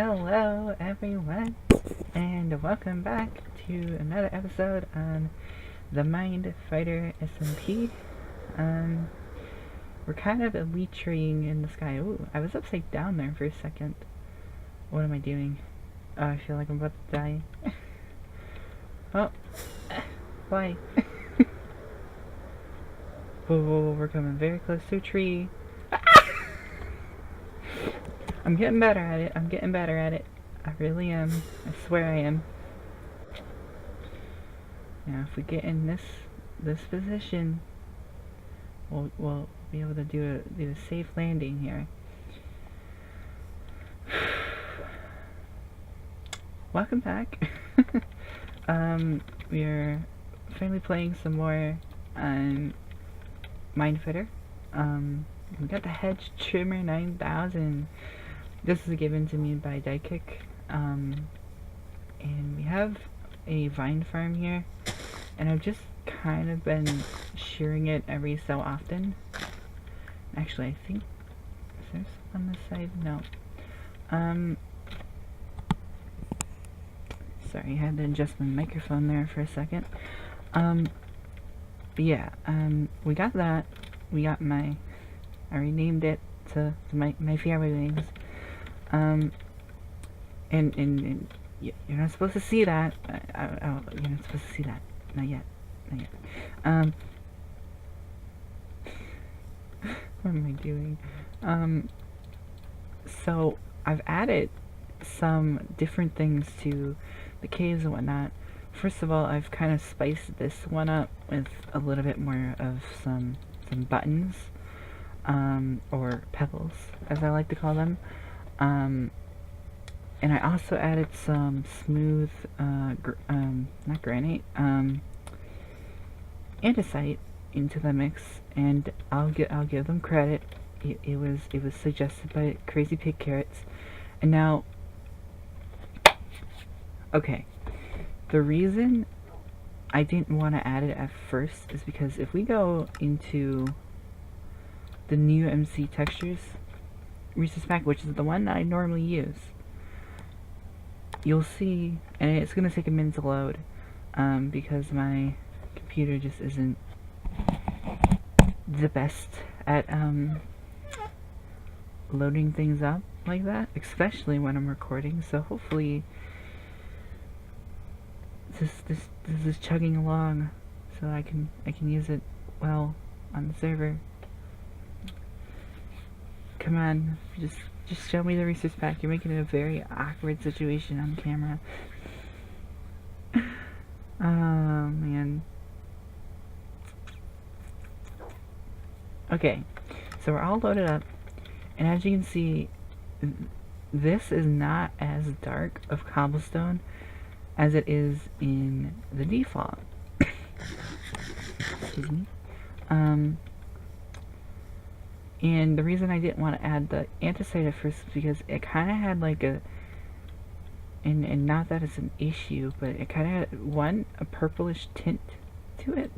Hello everyone, and welcome back to another episode on the MindFighter SMP. We're kind of elite treeing in the sky. Ooh, I was upside down there for a second. What am I doing? Oh, I feel like I'm about to die. Oh, why? Whoa, we're coming very close to a tree. I'm getting better at it. I really am. I swear I am. Now, if we get in this position, we'll be able to do a safe landing here. Welcome back. We're finally playing some more on MindFighter. We got the Hedge Trimmer 9000. This is given to me by Diekick. And we have a vine farm here, and I've just kind of been shearing it every so often. Actually, I think, is there some on this side? No. Sorry, I had to adjust my microphone there for a second. Yeah, we got that. We got I renamed it to my fairy wings. And you're not supposed to see that. You're not supposed to see that. Not yet. What am I doing? So I've added some different things to the caves and whatnot. First of all, I've kind of spiced this one up with a little bit more of some buttons, or pebbles, as I like to call them. And I also added some smooth, not granite, andesite into the mix, and I'll give them credit. It was suggested by Crazy Pig Carrots, and now, okay, the reason I didn't want to add it at first is because if we go into the new MC textures resource pack, which is the one that I normally use, you'll see, and it's gonna take a minute to load, because my computer just isn't the best at loading things up like that, especially when I'm recording. So hopefully this is chugging along, so I can use it well on the server. Come on, just show me the resource pack. You're making it a very awkward situation on camera. Oh man. Okay, so we're all loaded up, and as you can see, this is not as dark of cobblestone as it is in the default. Excuse me. And the reason I didn't want to add the andesite at first is because it kind of had like and not that it's an issue, but it kind of had a purplish tint to it,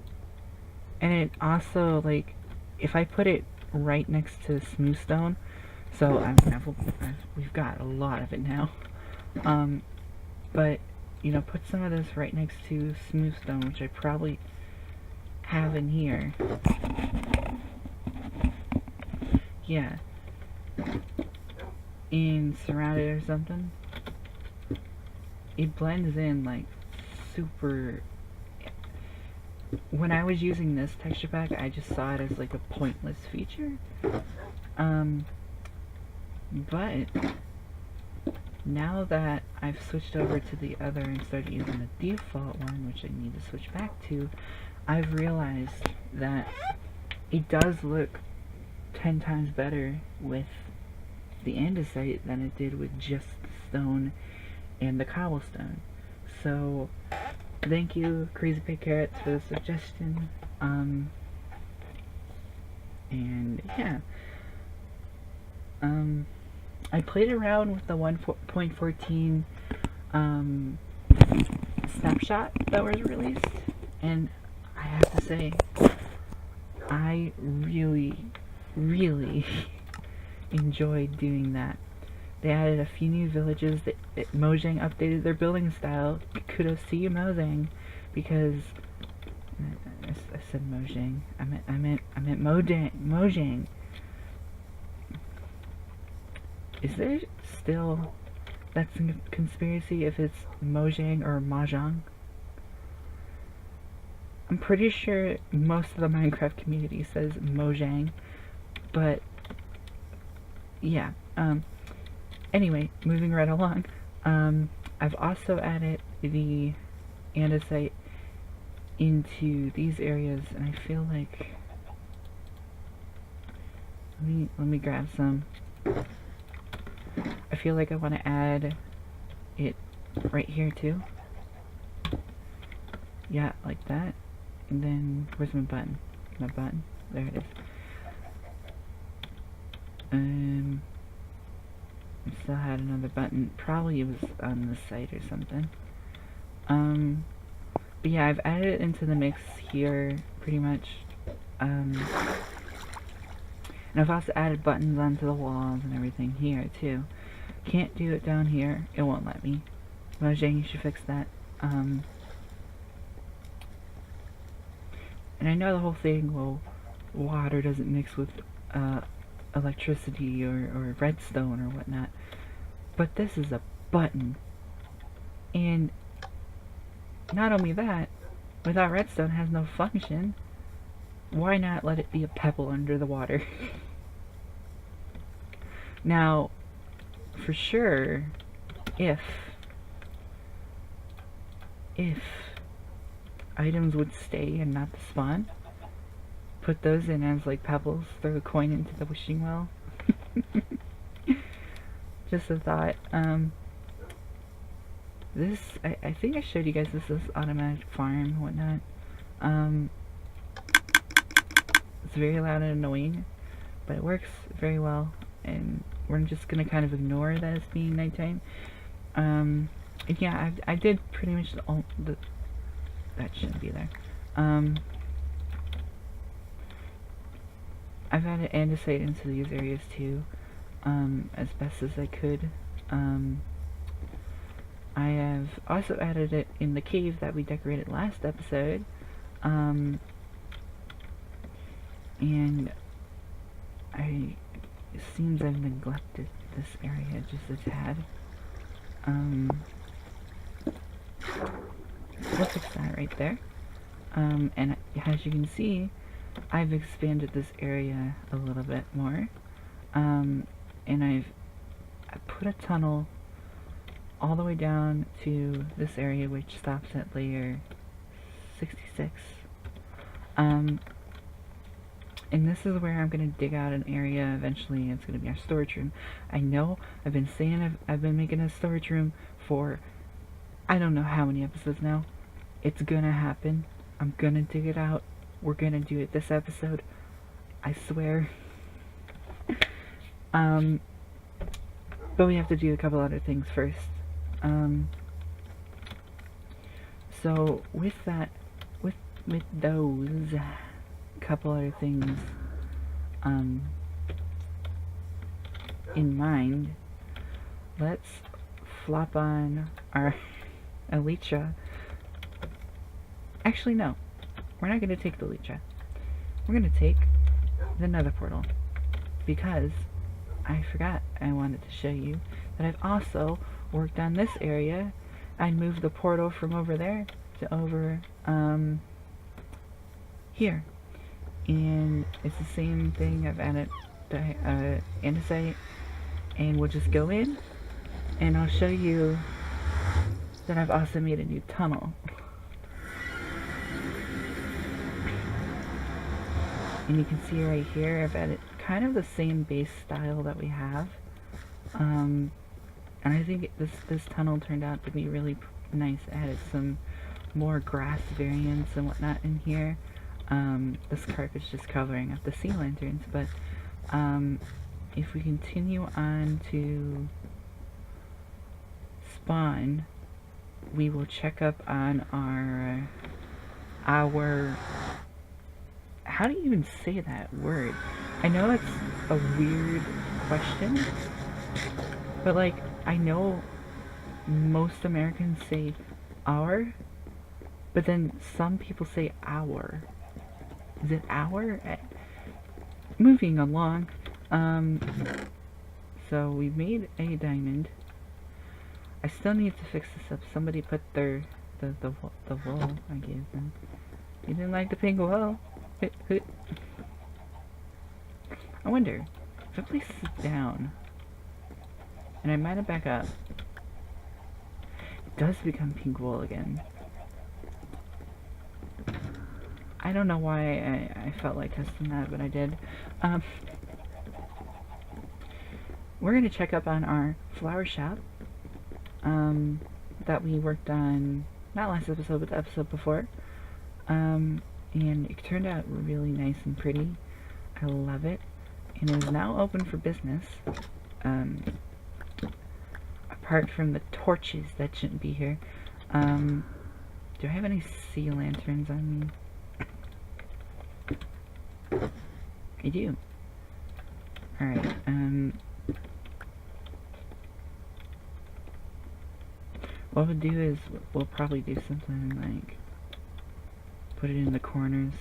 and it also, like, if I put it right next to smooth stone, so we've got a lot of it now, but you know, put some of this right next to smooth stone, which I probably have in here. Yeah, and surround it or something, it blends in like super. When I was using this texture pack, I just saw it as like a pointless feature, but now that I've switched over to the other and started using the default one, which I need to switch back to, I've realized that it does look 10 times better with the andesite than it did with just the stone and the cobblestone. So thank you, Crazy Pig Carrots, for the suggestion. And yeah, I played around with the 1.14 snapshot that was released, and I have to say, I really enjoyed doing that. They added a few new villages. Mojang updated their building style. Kudos to you, Mojang, because I said Mojang. I meant Mojang. Is there still that's a conspiracy if it's Mojang or Mahjong? I'm pretty sure most of the Minecraft community says Mojang, but yeah. Anyway, moving right along. I've also added the andesite into these areas, and I feel like let me grab some. I feel like I want to add it right here too. Yeah, like that. And then where's my button? My button. There it is. I still had another button. Probably it was on the site or something. But yeah, I've added it into the mix here pretty much. And I've also added buttons onto the walls and everything here too. Can't do it down here. It won't let me. Mojang, you should fix that. And I know the whole thing, well, water doesn't mix with electricity or redstone or whatnot. But this is a button. And not only that, without redstone it has no function. Why not let it be a pebble under the water? Now, for sure, if items would stay and not spawn, put those in as like pebbles, throw a coin into the wishing well. Just a thought. This, I think I showed you guys this is automatic farm and whatnot. It's very loud and annoying, but it works very well, and we're just gonna kind of ignore that it's being nighttime. And yeah, I did pretty much that shouldn't be there. I've added andesite into these areas too, as best as I could. I have also added it in the cave that we decorated last episode, and it seems I've neglected this area just a tad. We'll fix that right there. And as you can see, I've expanded this area a little bit more, and I put a tunnel all the way down to this area, which stops at layer 66. And this is where I'm going to dig out an area eventually. It's going to be our storage room. I know I've been saying I've been making a storage room for I don't know how many episodes now. It's gonna happen. I'm gonna dig it out. We're gonna do it this episode. I swear. But we have to do a couple other things first. So with that, with those couple other things in mind, let's flop on our Elytra. Actually, no. We're not going to take the Elytra. We're going to take the Nether portal, because I forgot I wanted to show you that I've also worked on this area. I moved the portal from over there to over here, and it's the same thing. I've added andesite, and we'll just go in and I'll show you that I've also made a new tunnel. And you can see right here I've added kind of the same base style that we have, and I think this tunnel turned out to be really nice. I added some more grass variants and whatnot in here. This carpet's just covering up the sea lanterns, but if we continue on to spawn, we will check up on our how do you even say that word? I know it's a weird question, But like, I know most Americans say our, but then some people say our. Is it our? Moving along. So we made a diamond. I still need to fix this up. Somebody put the wool I gave them. You didn't like the pink wool? I wonder if I place this down, and I might have back up. It does become pink wool again. I don't know why I felt like testing that, but I did. We're gonna check up on our flower shop that we worked on, not last episode, but the episode before. And it turned out really nice and pretty. I love it. And it is now open for business. Apart from the torches that shouldn't be here. Do I have any sea lanterns on me? I do. Alright, what we'll do is, we'll probably do something like, put it in the corners,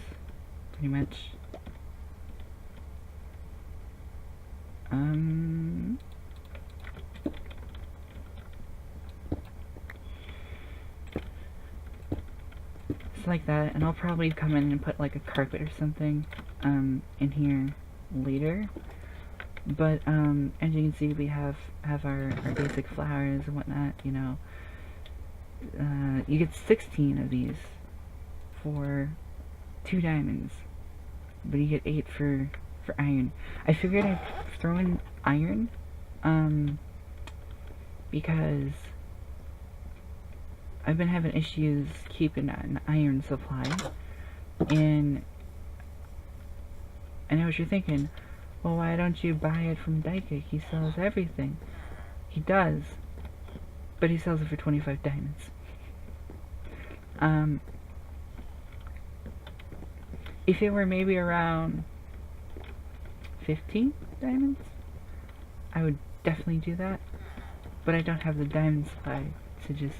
pretty much. It's like that, and I'll probably come in and put like a carpet or something, in here later. But, as you can see, we have our basic flowers and whatnot, you know. You get 16 of these for 2 diamonds, but you get 8 for iron. I figured I'd throw in iron, because I've been having issues keeping an iron supply, and I know what you're thinking. Well, why don't you buy it from Daika? He sells everything. He does, but he sells it for 25 diamonds. If it were maybe around 15 diamonds, I would definitely do that, but I don't have the diamond supply to just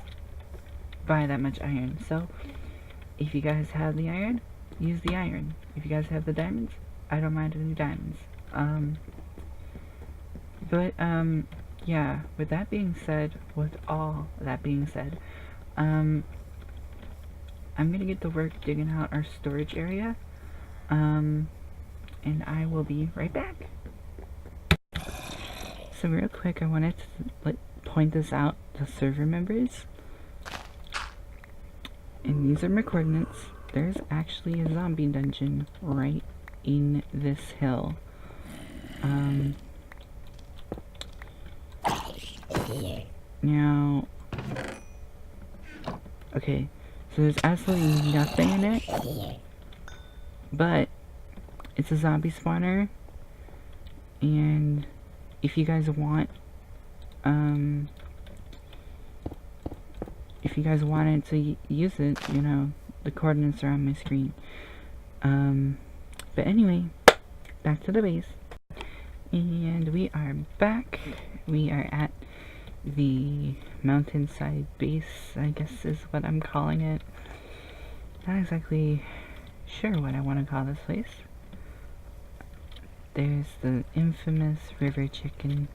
buy that much iron. So if you guys have the iron, use the iron. If you guys have the diamonds, I don't mind any diamonds. Yeah, with that being said, I'm gonna get to work digging out our storage area, and I will be right back. So real quick, I wanted to point this out to server members, and these are my coordinates. There's actually a zombie dungeon right in this hill. Now, okay, so there's absolutely nothing in it, but it's a zombie spawner, and if you guys want, if you guys wanted to use it, you know, the coordinates are on my screen. But anyway, back to the base. And we are back. We are at the Mountainside Base, I guess is what I'm calling it. Not exactly sure what I want to call this place. There's the infamous river chicken.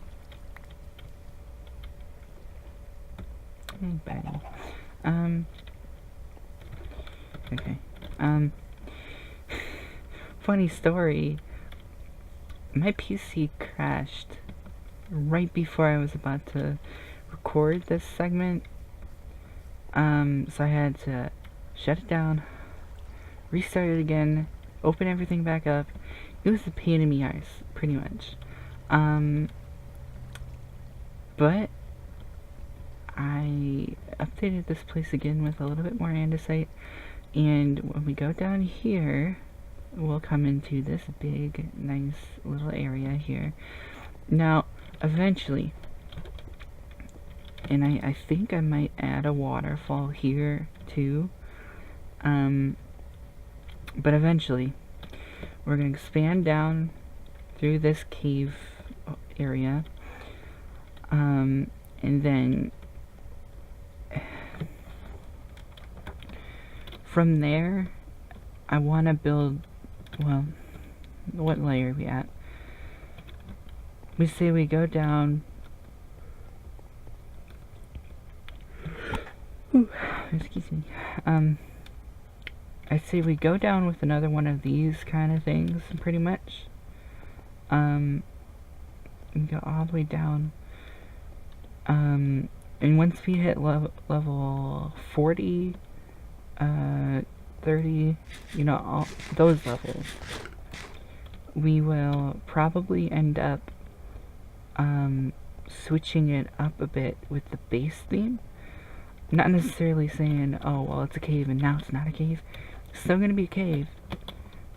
Hey, buddy. Okay. Funny story. My PC crashed right before I was about to record this segment. So I had to shut it down, restart it again, open everything back up. It was a pain in the arse, pretty much. But I updated this place again with a little bit more andesite, and when we go down here, we'll come into this big, nice little area here. Now, eventually, and I think I might add a waterfall here too, but eventually, we're going to expand down through this cave area, And then from there, I want to build, well, what layer are we at? We say we go down, excuse me, I say we go down with another one of these kind of things, pretty much. We go all the way down, and once we hit level 40, 30, you know, all those levels, we will probably end up switching it up a bit with the base theme. Not necessarily saying, oh, well, it's a cave and now it's not a cave. It's still gonna be a cave.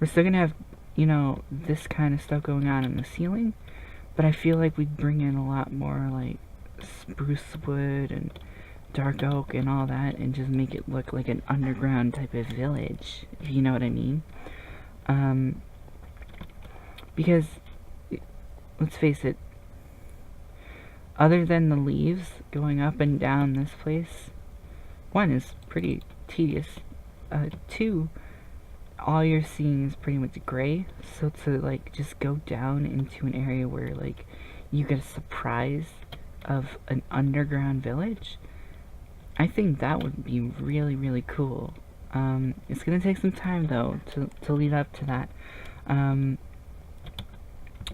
We're still gonna have, you know, this kind of stuff going on in the ceiling, but I feel like we'd bring in a lot more like spruce wood and dark oak and all that, and just make it look like an underground type of village, if you know what I mean. Because let's face it, other than the leaves going up and down this place, one is pretty tedious, two, all you're seeing is pretty much gray. So to like just go down into an area where like you get a surprise of an underground village, I think that would be really, really cool. It's gonna take some time though to lead up to that.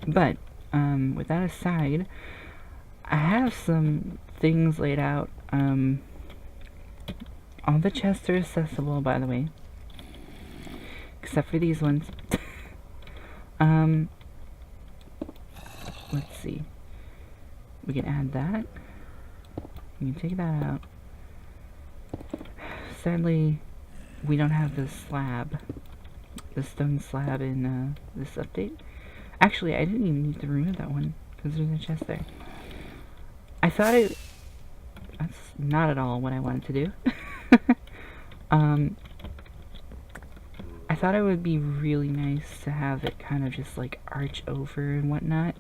But with that aside, I have some things laid out. All the chests are accessible, by the way, except for these ones. Let's see. We can add that. We can take that out. Sadly, we don't have the slab, the stone slab in this update. Actually, I didn't even need to remove that one because there's a chest there. I thought that's not at all what I wanted to do. I thought it would be really nice to have it kind of just like arch over and whatnot,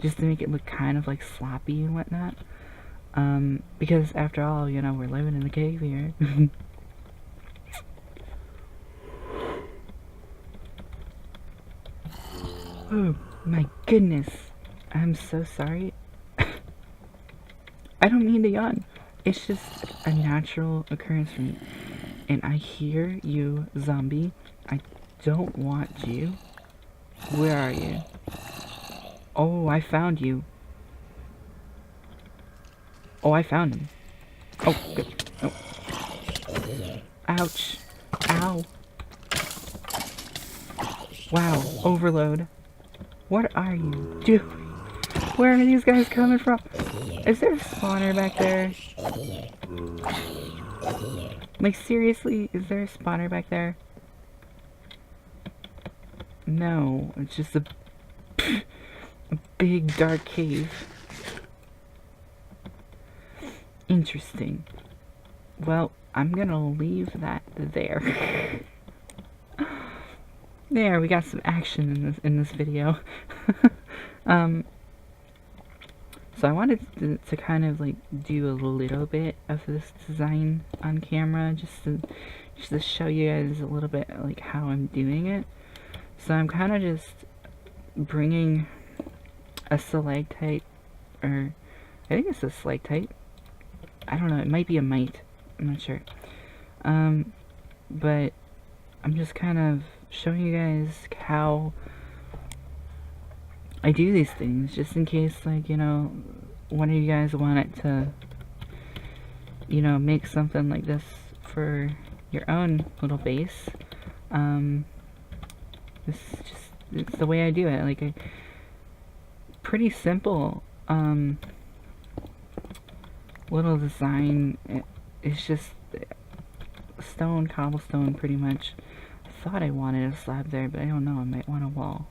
just to make it look kind of like sloppy and whatnot. Because after all, you know, we're living in a cave here. Oh my goodness, I'm so sorry. I don't mean to yawn. It's just a natural occurrence for me. And I hear you, zombie. I don't want you. Where are you? Oh, I found you. Oh, I found him. Oh, good. Oh. Ouch. Ow. Wow, overload. What are you doing? Where are these guys coming from? Is there a spawner back there? Like, seriously, is there a spawner back there? No, it's just a big dark cave. Interesting. Well, I'm gonna leave that there. There, we got some action in this video. So I wanted to kind of like do a little bit of this design on camera, just to show you guys a little bit like how I'm doing it. So I'm kind of just bringing a stalactite, or I think it's a stalactite. I don't know, it might be a mite, I'm not sure. But I'm just kind of showing you guys how I do these things, just in case, like, you know, one of you guys wanted to, you know, make something like this for your own little base. It's the way I do it. Like, pretty simple, little design. It's just stone, cobblestone, pretty much. I thought I wanted a slab there, but I don't know, I might want a wall.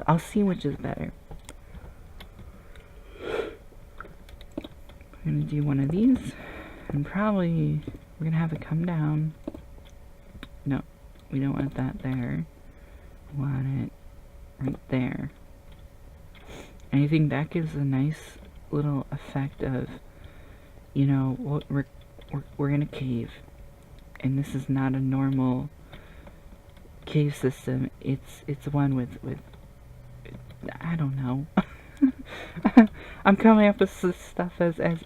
I'll see which is better. I'm gonna do one of these, and probably we're gonna have it come down. No, we don't want that there. We want it right there. And I think that gives a nice little effect of, you know, we're in a cave, and this is not a normal cave system. It's one with I don't know. I'm coming up with this stuff as I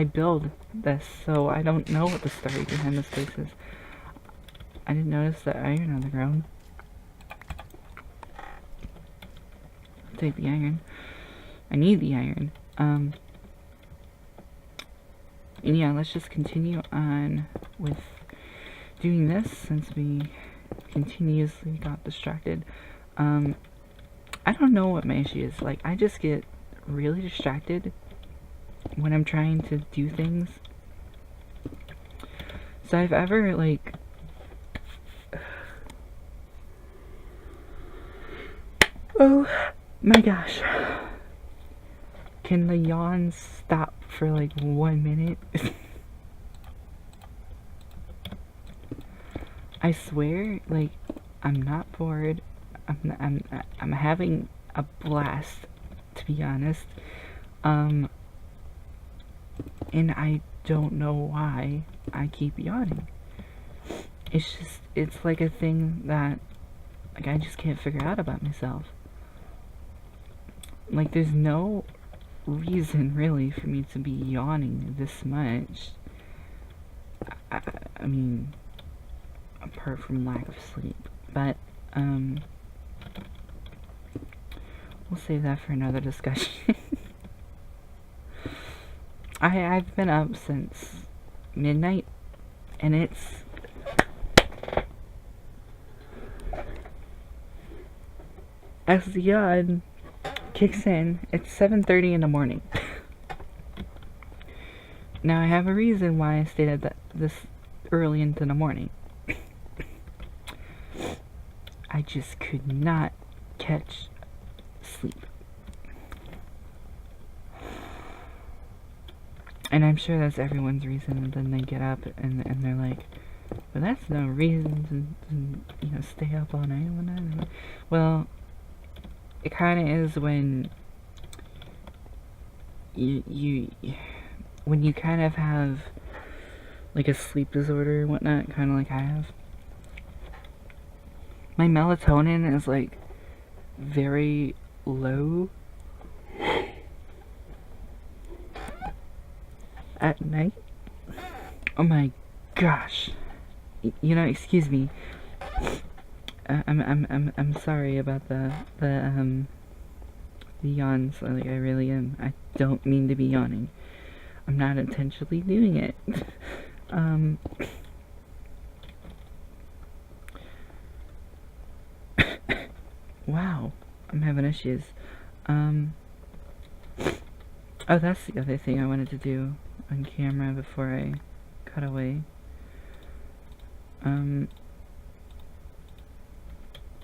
build this, so I don't know what the story behind this place is. I didn't notice the iron on the ground. I'll take the iron. I need the iron. And yeah, let's just continue on with doing this since we continuously got distracted. I don't know what my issue is. Like, I just get really distracted when I'm trying to do things. So I've ever, like, oh my gosh, can the yawns stop for like 1 minute? I swear, like, I'm not bored. I'm having a blast, to be honest. And I don't know why I keep yawning. It's like a thing that, like, I just can't figure out about myself. Like, there's no reason, really, for me to be yawning this much. I mean, apart from lack of sleep. But, we'll save that for another discussion. I've been up since midnight, and it's as the yawn kicks in, it's 7:30 in the morning. Now I have a reason why I stayed at this early into the morning. I just could not catch sleep. And I'm sure that's everyone's reason, and then they get up and they're like, but that's no reason to you know, stay up all night one night. Well, it kind of is when when you kind of have like a sleep disorder and whatnot, kind of like I have. My melatonin is like very low at night. Oh my gosh. You know, excuse me. I'm sorry about the yawns. Like, I really am. I don't mean to be yawning. I'm not intentionally doing it. Wow, I'm having issues. Oh, that's the other thing I wanted to do on camera before I cut away.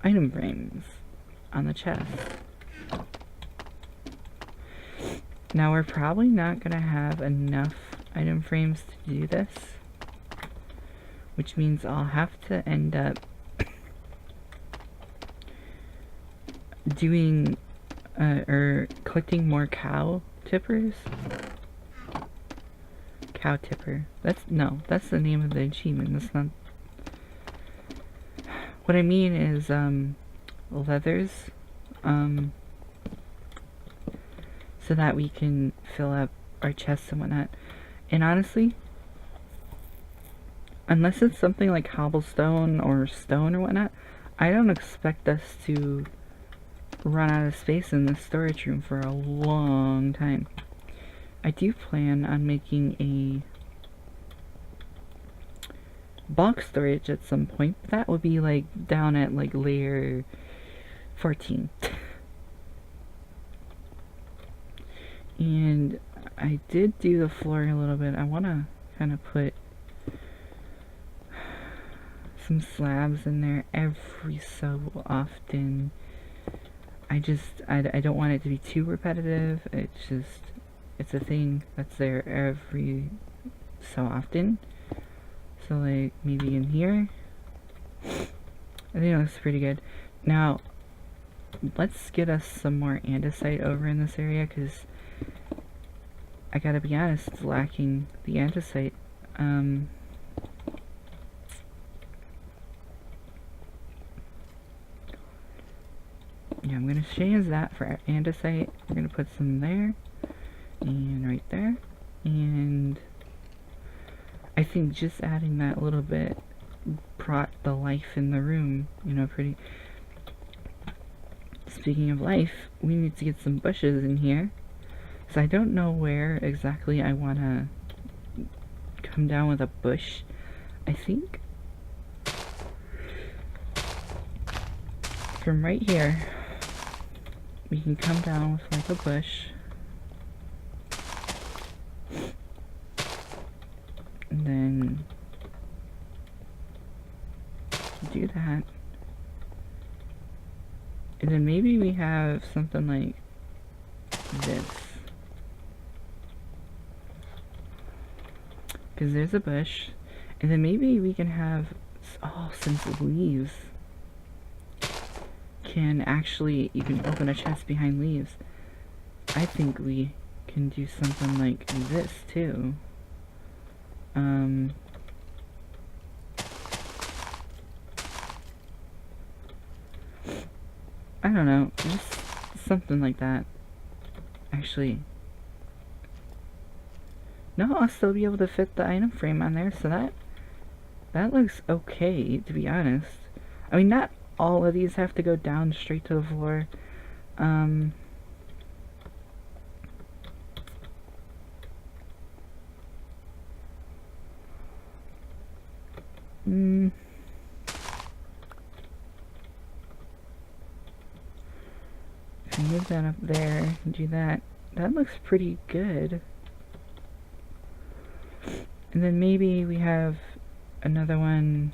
Item frames on the chest. Now we're probably not gonna have enough item frames to do this, which means I'll have to end up doing or collecting more cow tippers. Cow tipper. That's the name of the achievement. That's not. What I mean is leathers, so that we can fill up our chests and whatnot. And honestly, unless it's something like cobblestone or stone or whatnot, I don't expect us to run out of space in this storage room for a long time. I do plan on making a box storage at some point, but that would be like down at like layer 14. And I did do the floor a little bit. I want to kind of put some slabs in there every so often. I don't want it to be too repetitive. It's a thing that's there every so often. So like maybe in here. I think it looks pretty good. Now, let's get us some more andesite over in this area, because I gotta be honest, it's lacking the andesite. Yeah, I'm gonna change that for andesite. We're gonna put some there, and right there, and I think just adding that little bit brought the life in the room, you know, pretty. Speaking of life, we need to get some bushes in here. So I don't know where exactly I want to come down with a bush. I think from right here, we can come down with like a bush. And then do that. And then maybe we have something like this. Because there's a bush. And then maybe we can have, oh, since the leaves can actually, you can open a chest behind leaves. I think we can do something like this too. I don't know, just something like that. Actually, no, I'll still be able to fit the item frame on there, so that looks okay, to be honest. I mean, not all of these have to go down straight to the floor. Move that up there and do that. That looks pretty good. And then maybe we have another one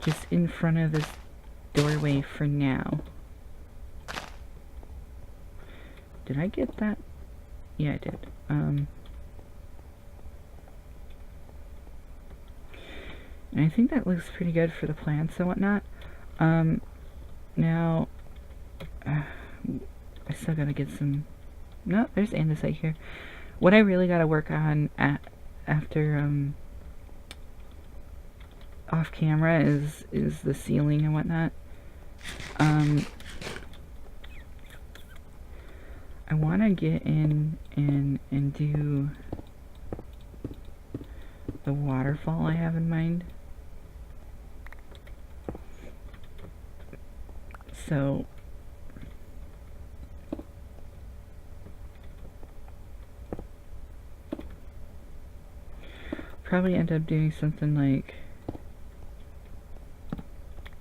just in front of this doorway for now. Did I get that? Yeah, I did. And I think that looks pretty good for the plants and whatnot. Now, I still gotta get some. No, there's andesite here. What I really gotta work on after off camera is the ceiling and whatnot. I want to get in and do the waterfall I have in mind. So probably end up doing something like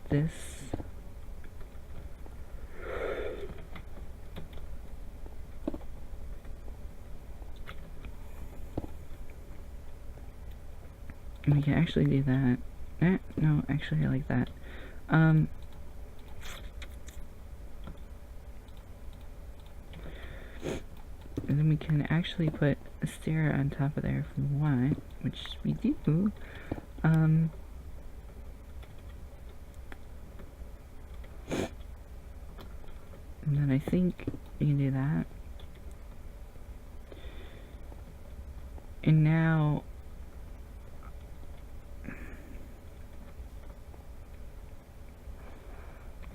this. And we can actually do that. No, actually I like that. And then we can actually put a stair on top of there if we want, which we do. And then I think we can do that. And now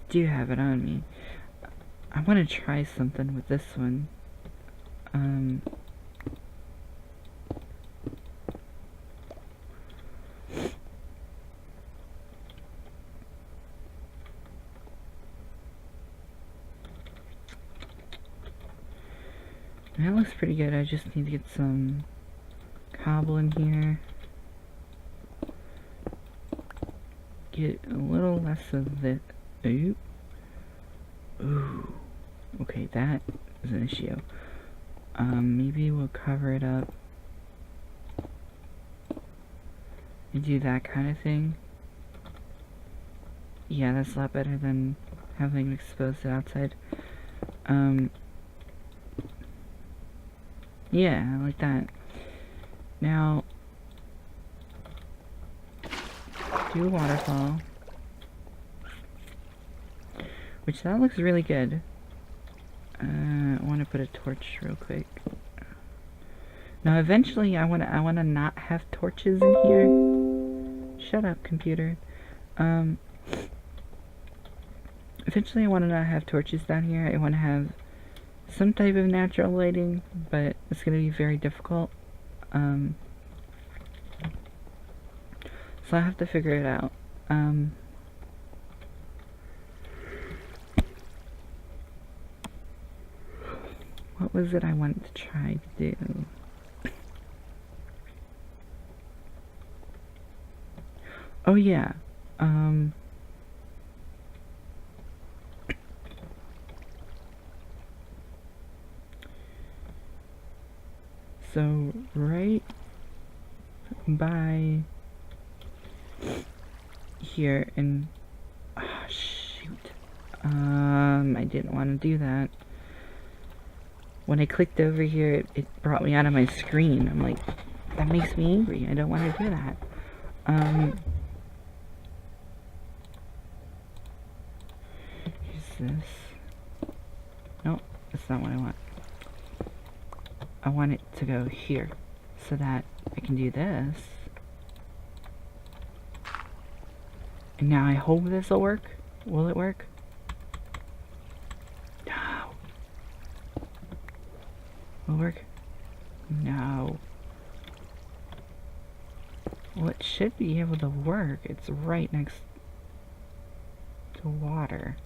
do have it on me. I want to try something with this one. That looks pretty good. I just need to get some cobble in here. Get a little less of the. Ooh. Ooh. Okay, that is an issue. Maybe we'll cover it up and do that kind of thing. Yeah, that's a lot better than having it exposed outside. Yeah, I like that. Now, do a waterfall. which that looks really good. I want to put a torch real quick. Now eventually I want to not have torches in here. Shut up, computer. Eventually I want to not have torches down here. I want to have some type of natural lighting, but it's going to be very difficult. So I have to figure it out. What was it I wanted to try to do? Oh yeah, so right by here, and shoot, I didn't want to do that. When I clicked over here, it brought me out of my screen. I'm like, that makes me angry. I don't want to do that. Here's this. No, that's not what I want. I want it to go here, so that I can do this. And now I hope this will work. Will it work? No. Will it work? No. Well, it should be able to work. It's right next to water.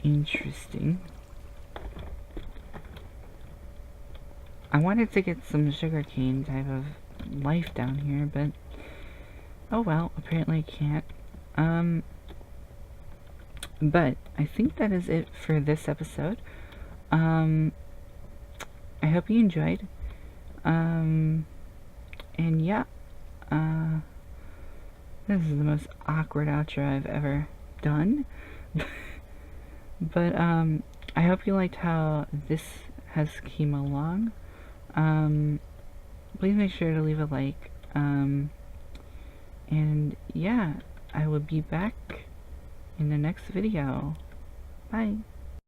Interesting. I wanted to get some sugarcane type of life down here, but oh well, apparently I can't. But I think that is it for this episode. I hope you enjoyed. And yeah, this is the most awkward outro I've ever done. But I hope you liked how this has came along. Please make sure to leave a like. And yeah, I will be back in the next video. Bye.